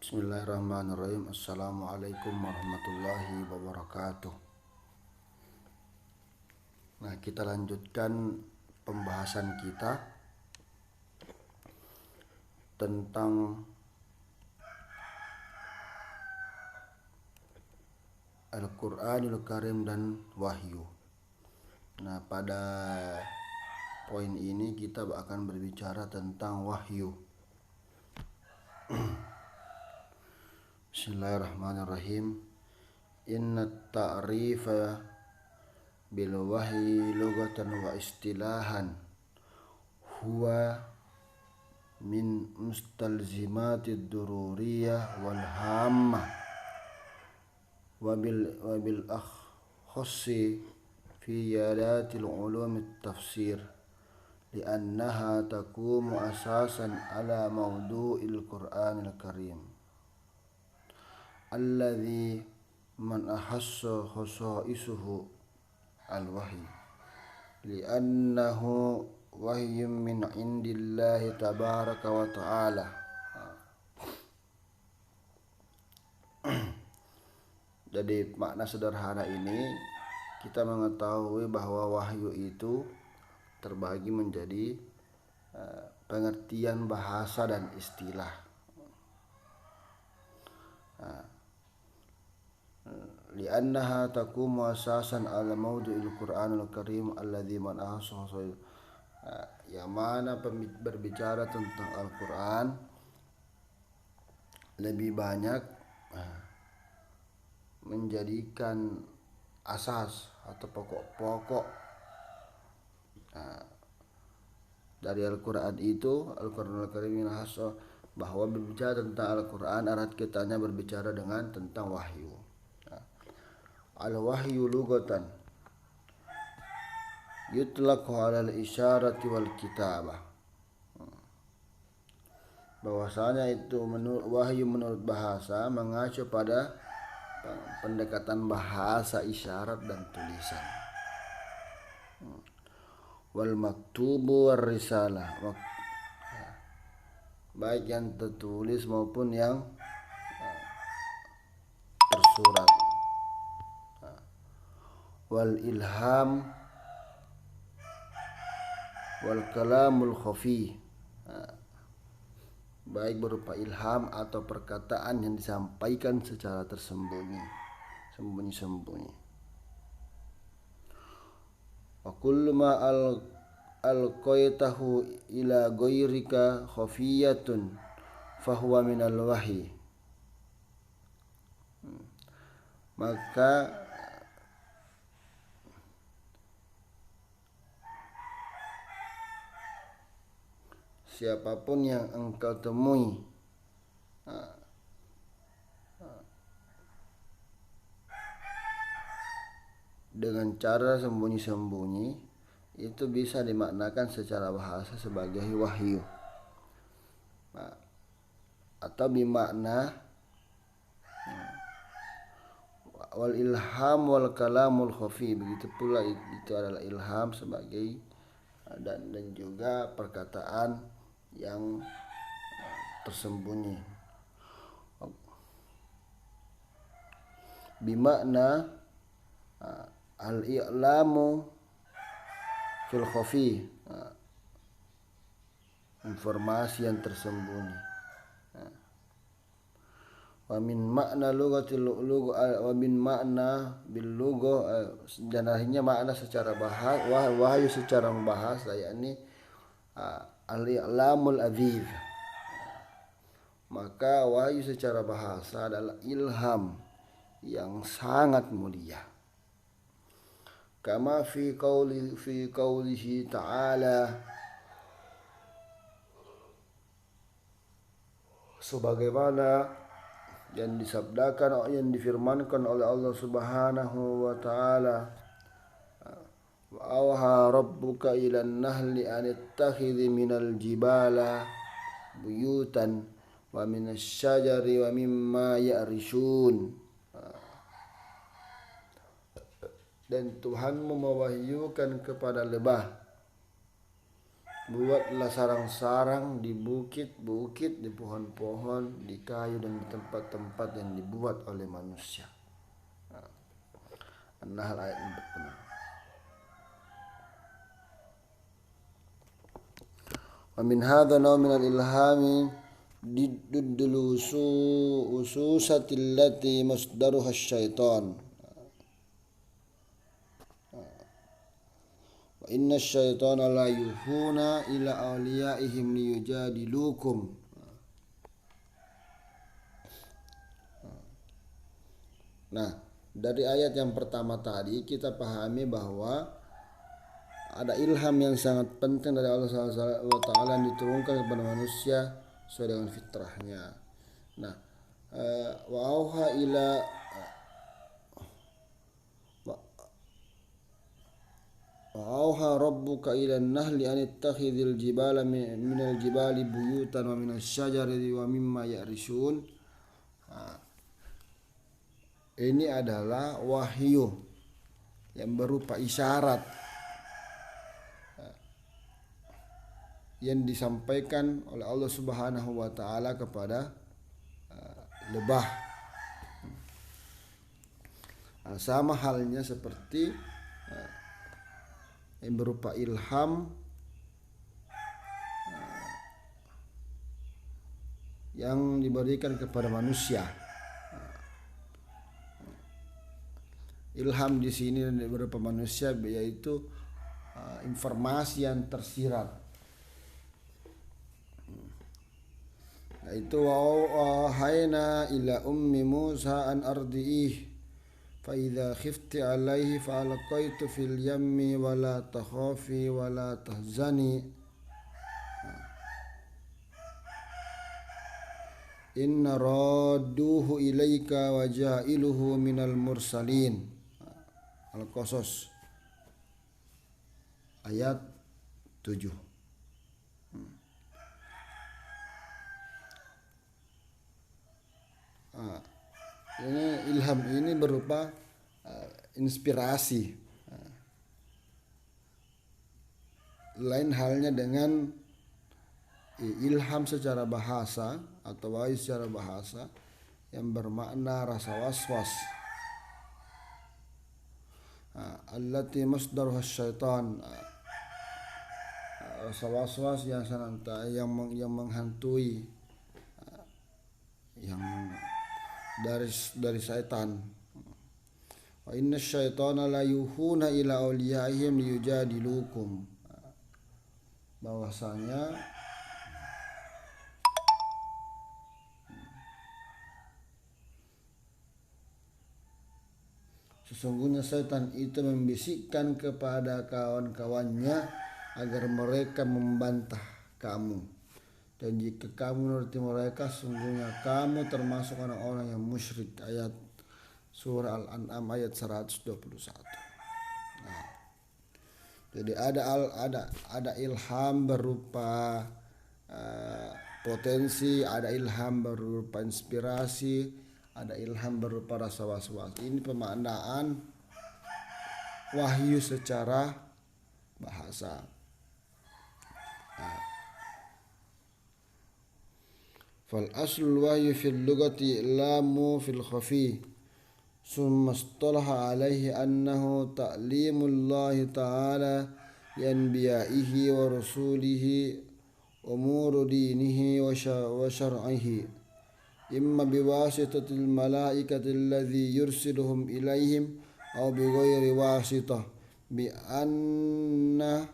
Bismillahirrahmanirrahim. Assalamualaikum warahmatullahi wabarakatuh. Nah, kita lanjutkan pembahasan kita tentang Al-Quranul Karim dan Wahyu. Nah, pada poin ini kita akan berbicara tentang wahyu. Bismillahirrahmanirrahim. Inna ta'rifa bil wahyi lughatan wa istilahan huwa min mustalzimatid dururiyah wal hammah wa bil akhassi fi yadatil ulum at-tafsir li'annaha taqumu asasan ala mawdu'il Qur'anil Karim alladhi man ahassa khasaisuhu al-wahyi li'annahu wahyun min indillahi tabaraka wa ta'ala. Jadi makna sederhana ini kita mengetahui bahwa wahyu itu terbagi menjadi pengertian bahasa dan istilah. Li'annaha taqumu asasan ala mawdu'il Qur'anil Karim alladzi man ahassa, yang mana berbicara tentang Al-Quran lebih banyak menjadikan asas atau pokok-pokok dari Al-Quran itu. Al-Quranul Karim bahwa berbicara tentang Al-Quran erat kitanya berbicara dengan tentang wahyu. Al-wahyu lughatan yutlaqu 'ala al-isyarati wal kitabah. Bahwasanya itu wahyu menurut bahasa mengacu pada pendekatan bahasa isyarat dan tulisan. Wal maktubu war risalah, baik yang tertulis maupun yang tersurat. Wal ilham wal kalamul khafi, baik berupa ilham atau perkataan yang disampaikan secara tersembunyi, sembunyi-sembunyi. Wa kullu ma alqaitahu ila ghairika khafiyatun fahuwa minal wahyi. Maka siapapun yang engkau temui dengan cara sembunyi-sembunyi, itu bisa dimaknakan secara bahasa sebagai wahyu, atau bimakna wal ilham wal kalamul khafi. Begitu pula itu adalah ilham sebagai dan juga perkataan yang tersembunyi. Bimakna al-i'lamu fil khafi, informasi yang tersembunyi. Wa min makna lughatil wa min makna bil lugha, dan akhirnya makna secara bahasa wahyu secara membahasa, yakni al-i'lamul adhif. Maka wahyu secara bahasa adalah ilham yang sangat mulia. Kama fi qaulihi ta'ala, sebagaimana yang disabdakan, yang difirmankan oleh Allah Subhanahu wa taala, wa awha rabbuka ilan nahli an ittakhidhi minal jibala buyutan wa minas syajari wa mimma ya'rishun. Dan Tuhanmu mewahyukan kepada lebah Buatlah sarang-sarang di bukit-bukit, di pohon-pohon, di kayu, dan di tempat-tempat yang dibuat oleh manusia. An-Nahl ayat 46. Wa min hadha naw min al-ilhami diddul ususati allati masdaruha syaitan. Wa inna syaitana la yuhuna ila awliyaihim liyujadilukum. Nah, dari ayat yang pertama tadi kita pahami bahwa ada ilham yang sangat penting dari Allah SWT yang diturunkan kepada manusia sesuai dengan fitrahnya. Nah, wa auha ila wa auha rabbuka ila an-nahli an ittakhidhil jibala minal jibali buyutan wa minasy syajari wa mimma ya'rishun. Ini adalah wahyu yang berupa isyarat yang disampaikan oleh Allah Subhanahu wa taala kepada lebah. Sama halnya seperti yang berupa ilham yang diberikan kepada manusia. Ilham di sini berupa manusia yaitu informasi yang tersirat. Yaitu wahayna ila ummi Musa an ardiih fa idza khifti alaihi fa alqaitu fil yammi wa la takhafi wa la tahzani inna radduhu ilaika wa ja'iluhu minal mursalin. Al-Qasas ayat 7. Ini ilham ini berupa inspirasi. Lain halnya dengan ilham secara bahasa atau wahyu secara bahasa yang bermakna rasa was-was. Allati masdaruha syaitan. Rasa was-was yang senantiasa yang menghantui, yang dari syaitan. Wa inna syaitana la yuhuna ila awliyaihim liyujadilukum. Bahwasanya sesungguhnya syaitan itu membisikkan kepada kawan-kawannya agar mereka membantah kamu. Dan jika kamu menuruti mereka, sungguhnya kamu termasuk orang-orang yang musyrik. Ayat surah Al-An'am ayat 121. Nah, jadi ada ilham berupa potensi, ada ilham berupa inspirasi, ada ilham berupa rasa was-was. Ini pemaknaan wahyu secara bahasa. Fal aslul wahyu fil lugati lamu fil khafi summa istalaha alaihi annahu ta'limullahi ta'ala yanbiyaihi wa rasulihi umuru dinihi wa syar'ihi imma biwasitatil malaikati alladhi yursiluhum ilaihim aw bighairi wasitah bi anna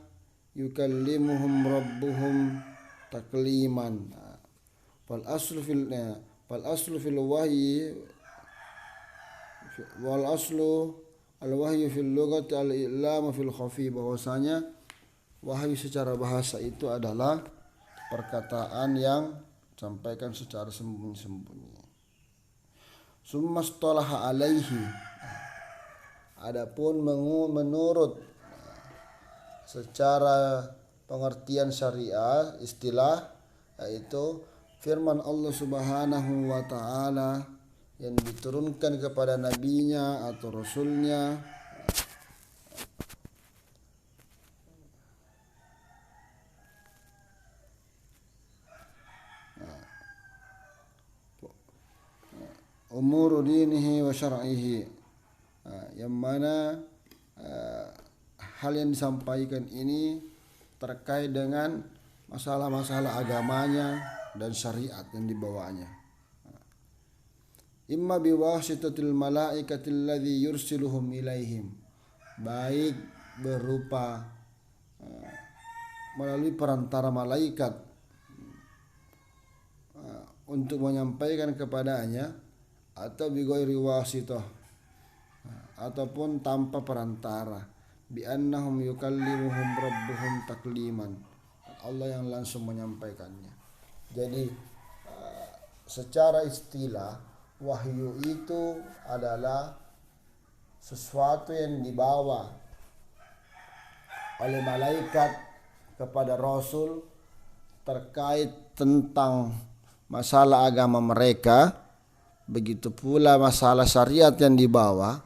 yukallimuhum rabbuhum takliman. Fal aslu fil wahyi wal aslu al wahyu fil lughati al i'lam fil khafi. Bahwasanya wahyu secara bahasa itu adalah perkataan yang disampaikan secara sembunyi-sembunyi. Summa istalaha alaihi. Adapun menurut secara pengertian syariah istilah, yaitu firman Allah Subhanahu wa taala yang diturunkan kepada nabinya atau rasulnya, umuru dinihi wa syar'ihi, yang mana hal yang disampaikan ini terkait dengan masalah-masalah agamanya dan syariat yang dibawanya. Imma biwasitatil malaikatil ladzi yursiluhum ilaihim, baik berupa melalui perantara malaikat untuk menyampaikan kepadanya, atau bighairi wasitah, ataupun tanpa perantara, bi annahum yukallimuhum rabbuhum takliman, Allah yang langsung menyampaikannya. Jadi secara istilah wahyu itu adalah sesuatu yang dibawa oleh malaikat kepada Rasul terkait tentang masalah agama mereka. Begitu pula masalah syariat yang dibawa,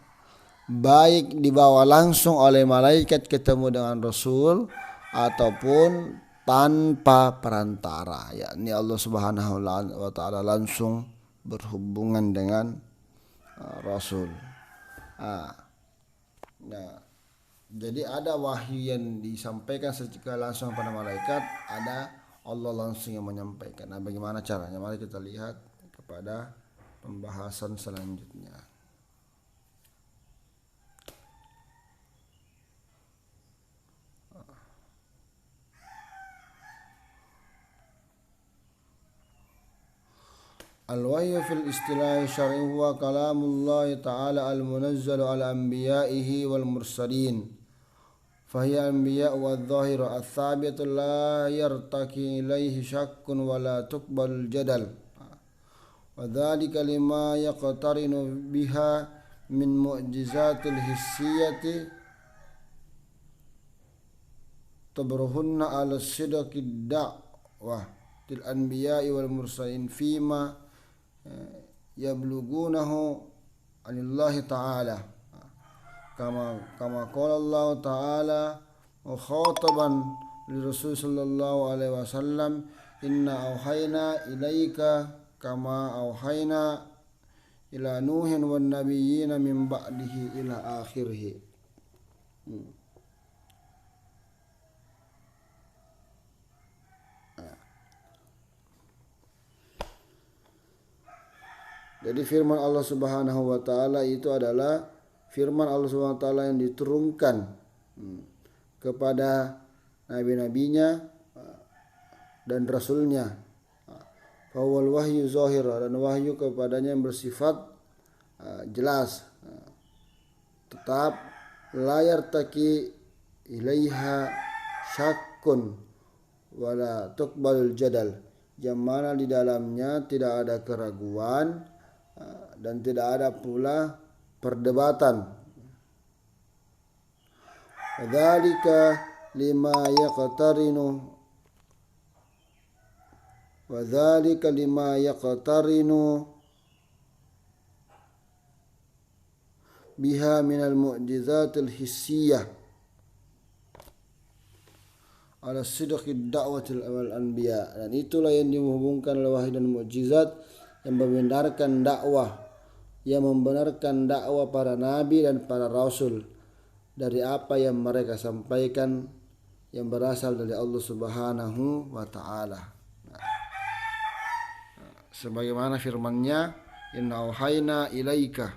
baik dibawa langsung oleh malaikat ketemu dengan Rasul ataupun tanpa perantara, yakni Allah Subhanahu wa taala langsung berhubungan dengan Rasul. Nah, jadi ada wahyu yang disampaikan secara langsung pada malaikat, ada Allah langsung yang menyampaikan. Nah, bagaimana caranya? Mari kita lihat kepada pembahasan selanjutnya. Al-wahyu fil istilah syar'i huwa kalamullah ta'ala al-munazzal ala anbiya'ihi wal mursalin. Fahiya anbiya' wa adh-dhahiru ath-thabitu la yartaki ilaihi syakkun wa la tuqbal jadal. Wa dhalika lima yaqtarinu biha min mu'jizatil hissiyati tabruhunna ala sidqid da'wah til anbiya'i wal mursalin fima yablugunahu anillahi ta'ala, kama qala Allah ta'ala mukhataban li Rasul sallallahu alaihi wasallam, inna auhayna ilaika kama auhayna ila nuhin wan nabiyyina min ba'dihi ila akhirih. Jadi firman Allah Subhanahu wa taala itu adalah firman Allah Subhanahu wa taala yang diturunkan kepada nabi-nabinya dan rasulnya. Fawal wahyu zahir, dan wahyu kepadanya yang bersifat jelas, tetap layar taki ilaiha syakkun wala tuqbalul jadal, yang mana di dalamnya tidak ada keraguan dan tidak ada pula perdebatan. Wadzalika lima yaqtarinu biha minal mu'jizatil hissiyah ala sidqid da'watil awal anbiya, dan itulah yang dihubungkan oleh wahyu dan mukjizat yang membenarkan dakwah, yang membenarkan dakwah para nabi dan para rasul dari apa yang mereka sampaikan yang berasal dari Allah Subhanahu wa taala. Sebagaimana firman-Nya, inna auhayna ilaika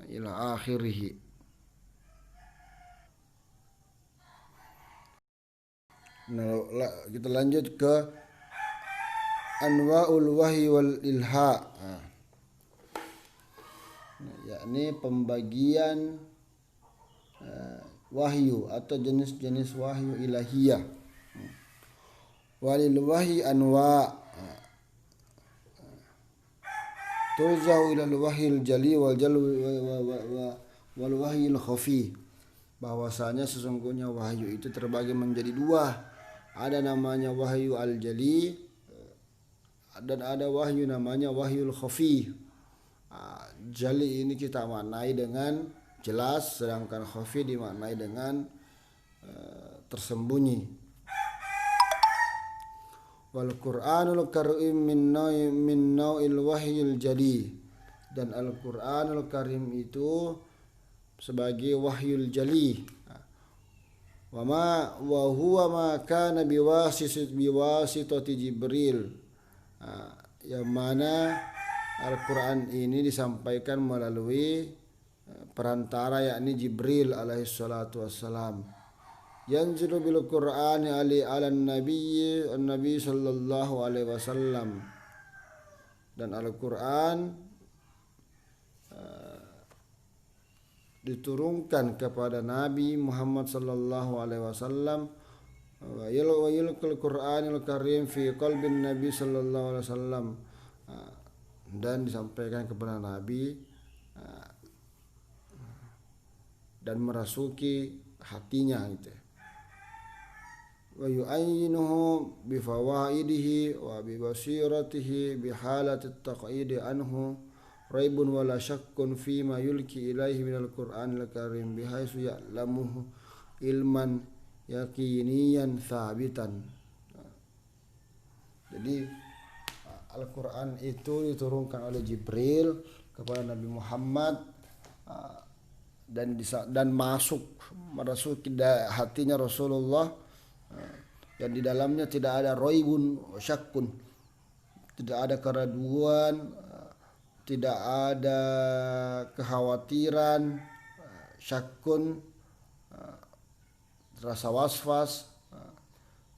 ila akhirih. Nah, kita lanjut ke anwa'ul wahyi wal ilha, yakni pembagian wahyu atau jenis-jenis wahyu ilahiyah. Walil wahyi anwa' turja'u ila al-wahyil jali wal wahyil khafi, bahwasanya sesungguhnya wahyu itu terbagi menjadi dua. Ada namanya wahyu al-jali dan ada wahyu namanya wahyul khafi. Jali ini kita maknai dengan jelas, sedangkan khafi dimaknai dengan tersembunyi. Wal Qur'anul karim min naw'il wahyil jali, dan Al-Qur'anul Karim itu sebagai wahyul jali. Wa huwa ma kana biwasitati Jibril. Yang mana Al-Qur'an ini disampaikan melalui perantara yakni Jibril alaihi salatu wassalam. Yanzilu bil Qur'ani ala nabi sallallahu alaihi wasallam. Dan Al-Qur'an diturunkan kepada Nabi Muhammad sallallahu alaihi wasallam, wa yulqal Qur'anul Karim fi qalbin Nabi sallallahu alaihi wasallam, dan disampaikan kepada Nabi dan merasuki hatinya gitu. Wa yu'ayyinuhu bi fawaidihi wa bi basiratihi bi halati at-taqyid anhu raibun wala syakkun fima yulki ilaihi minal Qur'anil Karim bihaisu ya'lamuhu ilman yaqiniyan thabitan. Jadi Al-Qur'an itu diturunkan oleh Jibril kepada Nabi Muhammad dan merasuki hatinya Rasulullah, dan di dalamnya tidak ada raibun syakkun, tidak ada keraguan, tidak ada kekhawatiran, syakkun, rasa waswas,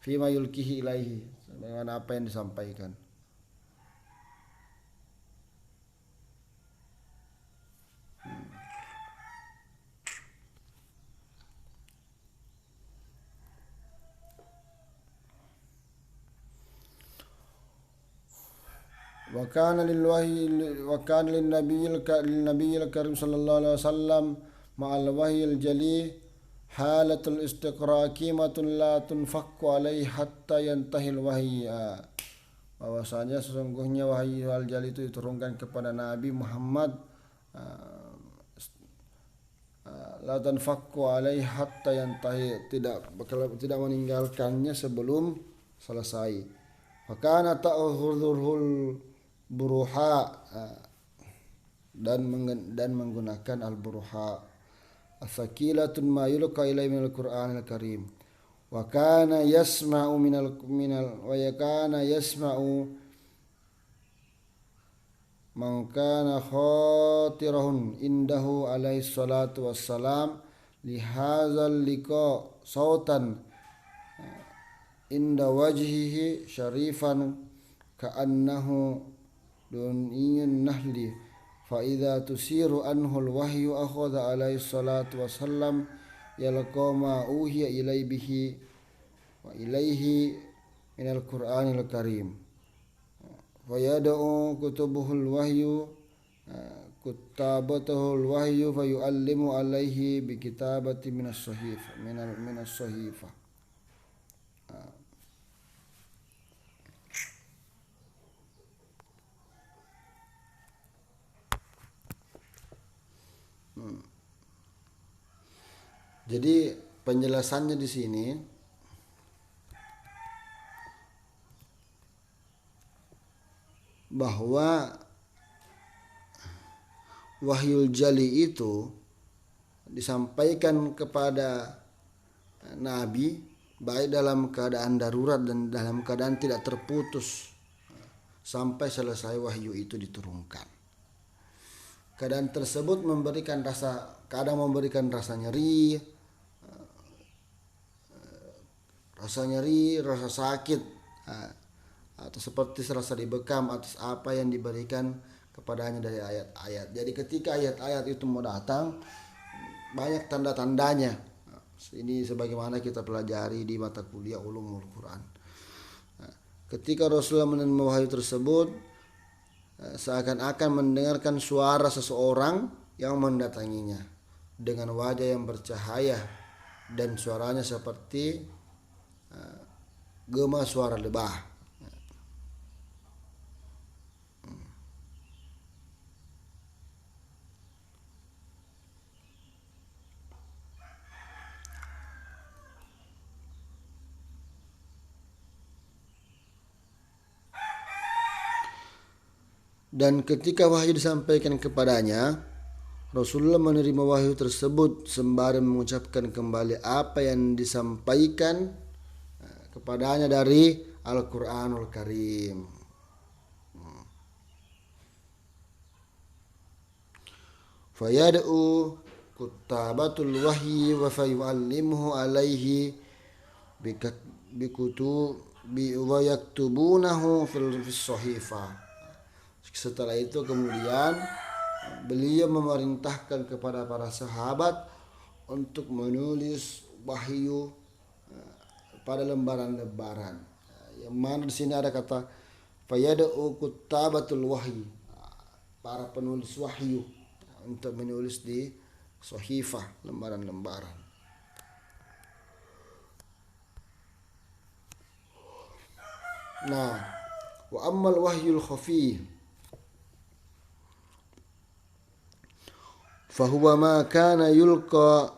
fima yulkihi ilaihi, dengan apa yang disampaikan. Wa kana lin nabiyil karim sallallahu alaihi wasallam ma'al wahyil jali halatul istiqraqimatun la tunfakku alaihi hatta yantahil wahyi. Bahwasanya sesungguhnya wahyu al-jali itu diturunkan kepada Nabi Muhammad la tanfakku alaihi hatta yantahi, tidak meninggalkannya sebelum selesai. Fakana ta'khudhul buruha, dan menggunakan al-buruha asakilatun ma yulqa ilaihi minal Qur'anil Karim. Wa kana yasma'u man kana khatirahun indahu alaihi salatu wassalam lihadzal liqa sautan inda wajhihi syarifan ka'annahu duniyun nahli fa idza tusiru anhu al-wahyu akhadha alaihi salatu wassalam yalqa ma uhiya ilaihi wa ilaihi min al-Qur'anil Karim wa yad'u kutubuhul wahyu kutabatahul wahyu fa yu'allimu alaihi bi kitabati minas sahifa. Jadi penjelasannya di sini bahwa wahyul jali itu disampaikan kepada Nabi baik dalam keadaan darurat dan dalam keadaan tidak terputus sampai selesai wahyu itu diturunkan. Keadaan tersebut kadang memberikan rasa nyeri, rasa sakit, atau seperti serasa dibekam atas apa yang diberikan kepadanya dari ayat-ayat. Jadi ketika ayat-ayat itu mau datang, banyak tanda-tandanya. Ini sebagaimana kita pelajari di mata kuliah Ulumul Quran. Ketika Rasulullah menerima wahyu tersebut, seakan-akan mendengarkan suara seseorang yang mendatanginya dengan wajah yang bercahaya dan suaranya seperti gema suara lebah. Dan ketika wahyu disampaikan kepadanya, Rasulullah menerima wahyu tersebut sembari mengucapkan kembali apa yang disampaikan kepadanya dari Al-Qur'anul Karim. Fayad'u kuttabatul wahyi wa fayu'allimuhu alaihi bikutubi wa yaktubunahu fil sahifah. Setelah itu kemudian beliau memerintahkan kepada para sahabat untuk menulis wahyu pada lembaran-lembaran. Yang mana di sini ada kata fayad'u kuttabatul wahyi, para penulis wahyu, untuk menulis di sahifah, lembaran-lembaran. Nah, wa ammal wahyul khafi fahuwa ma kana yulqa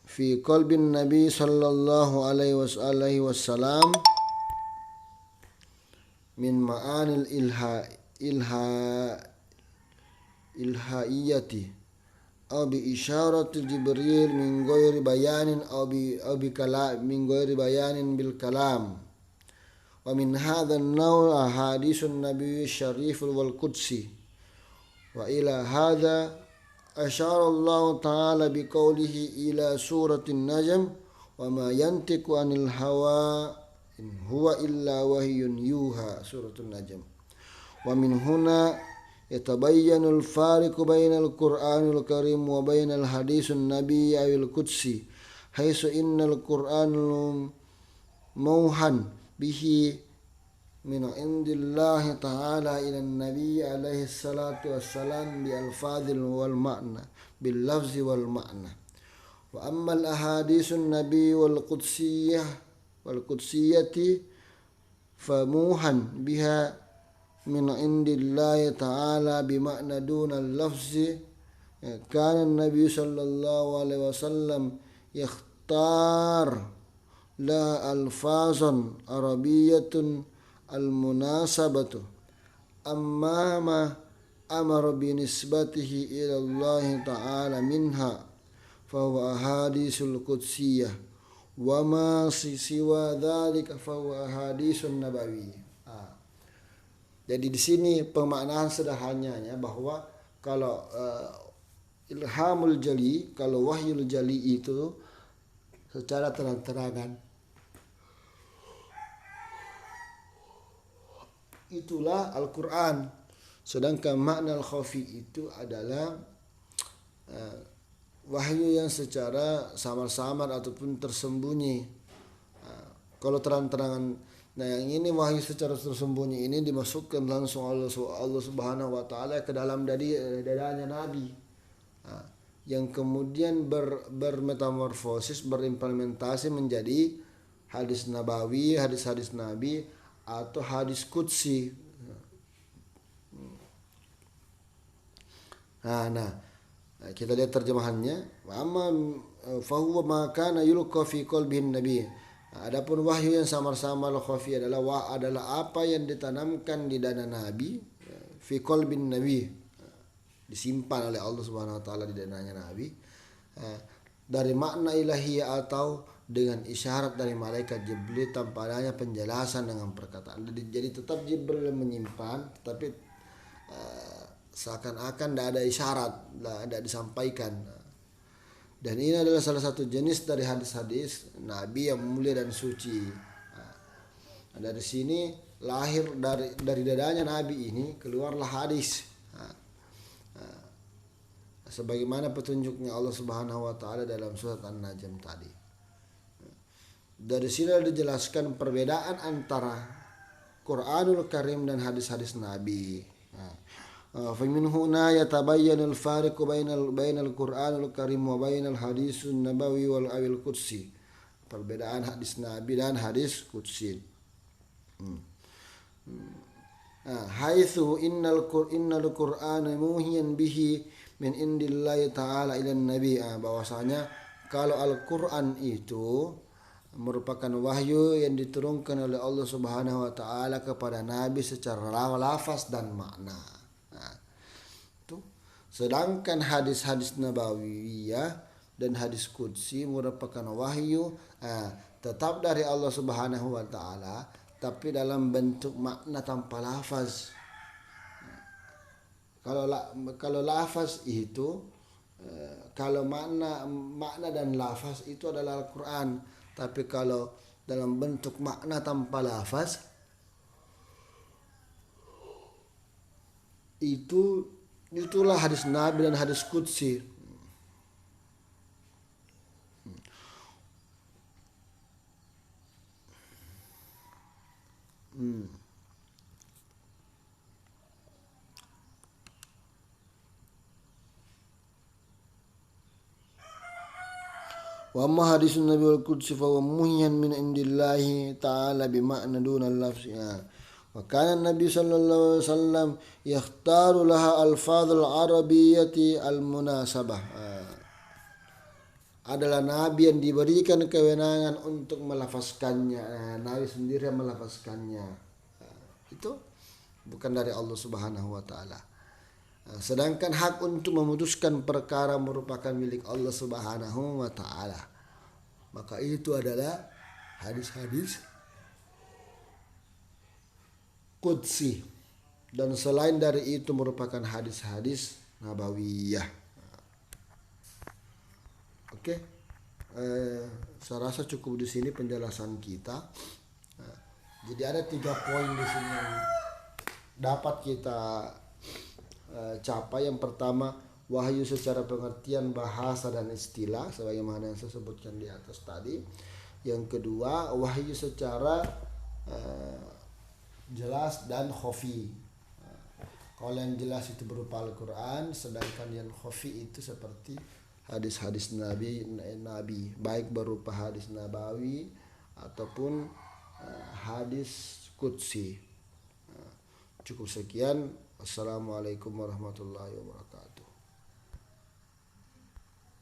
fi qalbin nabi sallallahu alaihi wasallam min ma'anil ilhaiyati aw bi isyarati jibril min ghairi bayanin aw bi kalam min ghairi bayanin bil kalam wa min hadha an-naw' ahaditsun nabiy syarif wal qudsi wa ila hadha asyara Allah ta'ala bi qawlihi ila suratin najm wa ma yantiqu anil hawa in huwa illa wahyun yuha, suratul najm. Wa min huna yatabayyanul fariqu bainal Qur'anil Karim wa bainal hadisun nabi awil qudsi haitsu innal Qur'anul mauhan bihi min indillahi ta'ala ila nabi alaihi salatu wassalam bi alfadhil wal ma'na bil lafzi wal ma'na. Wa amma al ahadisun nabi wal qudsiyati famuhan biha min indillahi ta'ala bima'na duna al-lafzi kana an-nabi sallallahu alaihi wasallam yakhtar la alfazan arabiyyatun al-munasabatu amma ma amara binisbatihi ila Allah ta'ala minha fahuwa ahadisul qudsiyah wa ma siwa dhalika fahuwa ahadisun nabawiyyah. Jadi di sini pemaknaan sederhananya bahwa kalau ilhamul jali, kalau wahyul jali itu secara terang-terangan, itulah Al-Quran. Sedangkan makna al-khafi itu adalah wahyu yang secara samar-samar ataupun tersembunyi. Kalau terang-terangan, nah yang ini wahyu secara tersembunyi ini dimasukkan langsung Allah Subhanahu wa taala ke dalam dadanya Nabi. Yang kemudian bermetamorfosis, berimplementasi menjadi hadis nabawi, hadis-hadis Nabi atau hadis qudsi. Nah, kita lihat terjemahannya. Wa amma fahuwa ma kana yulqa fi qalbin nabi. Adapun wahyu yang samar-samar khafi adalah apa yang ditanamkan di dada Nabi, fi qalbin nabi, disimpan oleh Allah Subhanahu wa taala di dadanya Nabi, dari makna ilahiyah atau dengan isyarat dari malaikat Jibril tanpa adanya penjelasan dengan perkataan. Jadi tetap Jibril menyimpan, tapi seakan-akan tidak ada isyarat, tidak disampaikan. Dan ini adalah salah satu jenis dari hadis-hadis Nabi yang mulia dan suci. Dari sini lahir dari dadanya Nabi ini keluarlah hadis. Sebagaimana petunjuknya Allah Subhanahu wa taala dalam surat An-Najm tadi. Dari sini dijelaskan perbedaan antara Qur'anul Karim dan hadis-hadis Nabi. فمن هنا يتبين الفارق بين القرآن الكريم وبين الحديث النبوي والقدسي. Perbedaan hadis Nabi dan hadis qudsi. Haitsu innal Qur'ana muhiyan bihi min indillahi ta'ala ila nabi. Bahwasanya kalau Al-Qur'an itu merupakan wahyu yang diturunkan oleh Allah Subhanahu wa taala kepada Nabi secara lafaz dan makna. Sedangkan hadis-hadis nabawiyah dan hadis qudsi merupakan wahyu, tetap dari Allah Subhanahu wa taala, tapi dalam bentuk makna tanpa lafaz. Kalau lafaz itu, kalau makna dan lafaz itu adalah Al-Qur'an, tapi kalau dalam bentuk makna tanpa lafaz itulah hadis Nabi dan hadis qudsi. Wa amma hadisun Nabi wal qudsi fa huwa muhyan min indillahi ta'ala bima'na duna al-lafzi. Wa kana Nabi sallallahu alaihi wasallam yakhtaru laha alfadhul arabiyyati al-munasabah. Adalah Nabi yang diberikan kewenangan untuk melafazkannya. Nabi sendiri yang melafazkannya. Itu bukan dari Allah Subhanahu wa taala. Sedangkan hak untuk memutuskan perkara merupakan milik Allah Subhanahu wa taala. Maka itu adalah hadis-hadis qudsi, dan selain dari itu merupakan hadis-hadis nabawiyah. Oke. Saya rasa cukup di sini penjelasan kita. Jadi ada 3 poin di sini yang dapat kita capai. Yang pertama, wahyu secara pengertian bahasa dan istilah sebagaimana yang saya sebutkan di atas tadi. Yang kedua, wahyu secara jelas dan khafi. Kalau yang jelas itu berupa Al-Quran, sedangkan yang khafi itu seperti hadis-hadis Nabi baik berupa hadis nabawi ataupun hadis qudsi. Cukup sekian. Assalamualaikum warahmatullahi wabarakatuh.